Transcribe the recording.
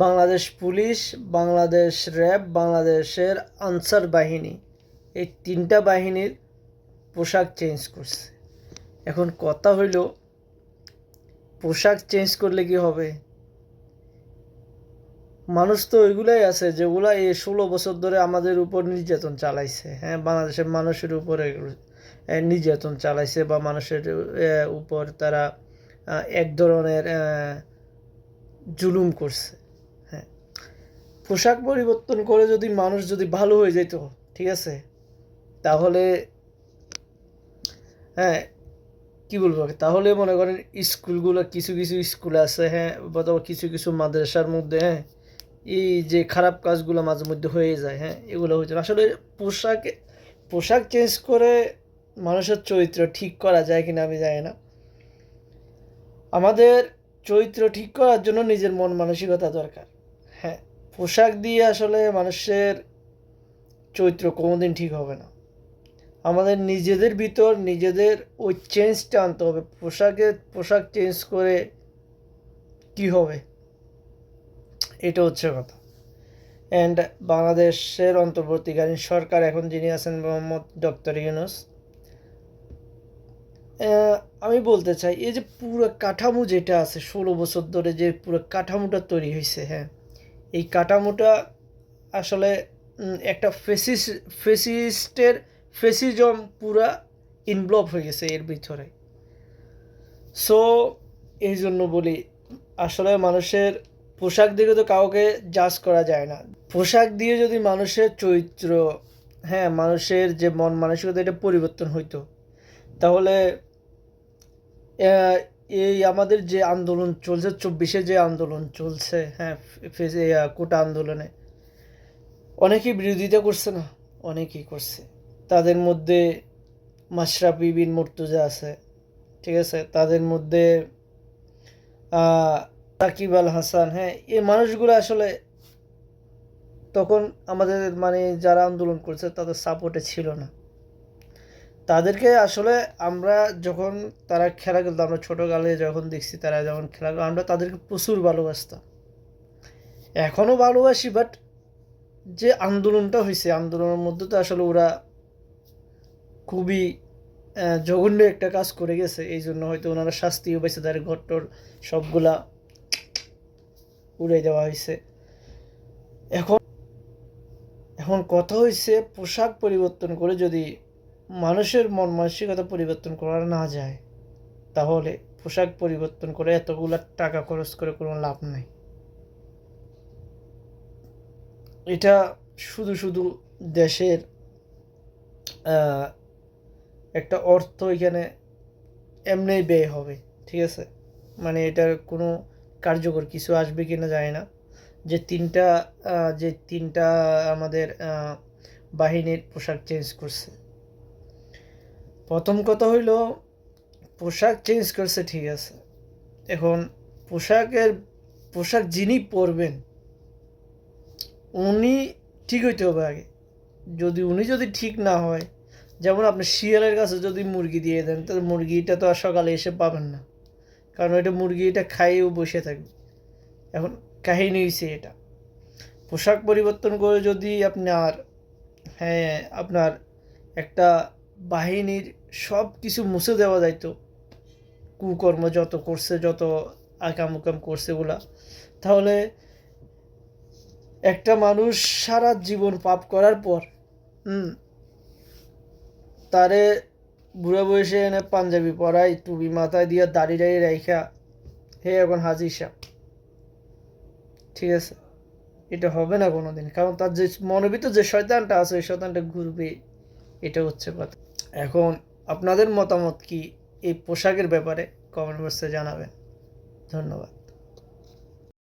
Bangladesh police, Bangladesh RAB, বাংলাদেশের answer বাহিনী, এই তিনটা বাহিনীর পোশাক চেঞ্জ করছে। এখন কথা হইল, পোশাক চেঞ্জ করলে কি হবে? মানুষ তো ওইগুলাই আছে যেগুলা এই 16 বছর ধরে আমাদের উপর নির্যাতন চালাইছে। হ্যাঁ, বাংলাদেশের মানুষের উপরে নির্যাতন চালাইছে, বা মানুষের উপর তারা এক ধরনের জুলুম করছে। হ্যাঁ, পোশাক পরিবর্তন করে যদি মানুষ যদি ভালো হয়ে যেত, ঠিক আছে, তাহলে হ্যাঁ কি বলবো, তাহলে মনে করেন স্কুলগুলো, কিছু কিছু স্কুল আছে, হ্যাঁ, বা কিছু কিছু মাদ্রাসার মধ্যে, হ্যাঁ, এই যে খারাপ কাজগুলো মাঝে মধ্যে হয়ে যায়, হ্যাঁ, এগুলো হয়েছে আসলে। পোশাক চেঞ্জ করে মানুষের চরিত্র ঠিক করা যায় কিনা আমি জানি না। আমাদের চরিত্র ঠিক করার জন্য নিজের মন মানসিকতা দরকার। হ্যাঁ, পোশাক দিয়ে আসলে মানুষের চরিত্র কোনোদিন ঠিক হবে না। আমাদের নিজেদের ভিতর নিজেদের ওই চেঞ্জটা আনতে হবে। পোশাক চেঞ্জ করে কি হবে, এটা হচ্ছে কথা। অ্যান্ড বাংলাদেশের অন্তর্বর্তীকালীন সরকার এখন যিনি আছেন, মোহাম্মদ ডক্টর ইউনূস, আমি বলতে চাই, এই যে পুরো কাঠামো যেটা আছে 16 বছর ধরে যে পুরো কাঠামোটা তৈরি হয়েছে, হ্যাঁ, এই কাঠামোটা আসলে একটা ফেসিজম পুরা ইনভলভ হয়ে গেছে এর ভিতরে। সো এই জন্য বলি, আসলে মানুষের পোশাক দিয়ে তো কাউকে জাজ করা যায় না। পোশাক দিয়ে যদি মানুষের চরিত্র, হ্যাঁ, মানুষের যে মন মানসিকতা, এটা পরিবর্তন হইতো, তাহলে এই আমাদের যে আন্দোলন চলছে, 24-এ যে আন্দোলন চলছে, হ্যাঁ, কোটা আন্দোলনে অনেকেই বিরোধিতা করছে না, অনেকেই করছে। তাদের মধ্যে মাশরাফি বিন মুর্তজা আছে, ঠিক আছে, তাদের মধ্যে সাকিব আল হাসান, হ্যাঁ, এই মানুষগুলো আসলে তখন আমাদের মানে যারা আন্দোলন করছে তাদের সাপোর্টে ছিল না। তাদেরকে আসলে আমরা যখন তারা খেলা খেলতো, আমরা ছোটোকালে যখন দেখছি তারা যখন খেলা, আমরা তাদেরকে প্রচুর ভালোবাসতাম, এখনও ভালোবাসি। বাট যে আন্দোলনটা হয়েছে, আন্দোলনের মধ্যে তো আসলে ওরা খুবই জঘন্য একটা কাজ করে গেছে, এই জন্য হয়তো ওনারা শাস্তিও পাইছে, তাদের ঘরটর সবগুলা উড়াই দেওয়া হয়েছে। এখন এখন কথা হয়েছে, পোশাক পরিবর্তন করে যদি মানুষের মন মানসিকতা পরিবর্তন করা না যায়, তাহলে পোশাক পরিবর্তন করে এতগুলা টাকা খরচ করে কোনো লাভ নাই। এটা শুধু শুধু দেশের একটা অর্থ এখানে এমনি ব্যয় হবে, ঠিক আছে, মানে এটার কোনো কার্যকর কিছু আসবে কিনা জানি না। যে তিনটা আমাদের বাহিনীর পোশাক চেঞ্জ করছে, প্রথম কথা হইল পোশাক চেঞ্জ করছে, ঠিক আছে, এখন পোশাক যিনি পরবেন উনি ঠিক হইতে হবে আগে। উনি যদি ঠিক না হয়, যেমন আপনি শিয়ালের কাছে যদি মুরগি দিয়ে দেন, তাহলে মুরগিটা তো আর সকালে এসে পাবেন না, কারণ ওইটা মুরগিটা খাইয়েও বসে থাকবে। এখন কাহিনী হয়েছে এটা। পোশাক পরিবর্তন করে যদি আপনার একটা বাহিনীর সব কিছু মুছে দেওয়া যাইতো, কুকর্ম যত করছে, যত আকাম করছে ওগুলা, তাহলে একটা মানুষ সারা জীবন পাপ করার পর তারে বুড়া বয়সে এনে পাঞ্জাবি পরাই, টুপি মাথায় দিয়ে দাড়ি রাইখা, হে এখন হাজির সাহেব, ঠিক আছে, এটা হবে না কোনোদিন, কারণ তার যে মনের ভিতর যে শয়তানটা আছে, ওই শয়তানটা ঘুরবে, এটা হচ্ছে কথা। এখন আপনাদের মতামত কি এই পোশাকের ব্যাপারে? কমেন্ট বক্সে জানাবেন। ধন্যবাদ।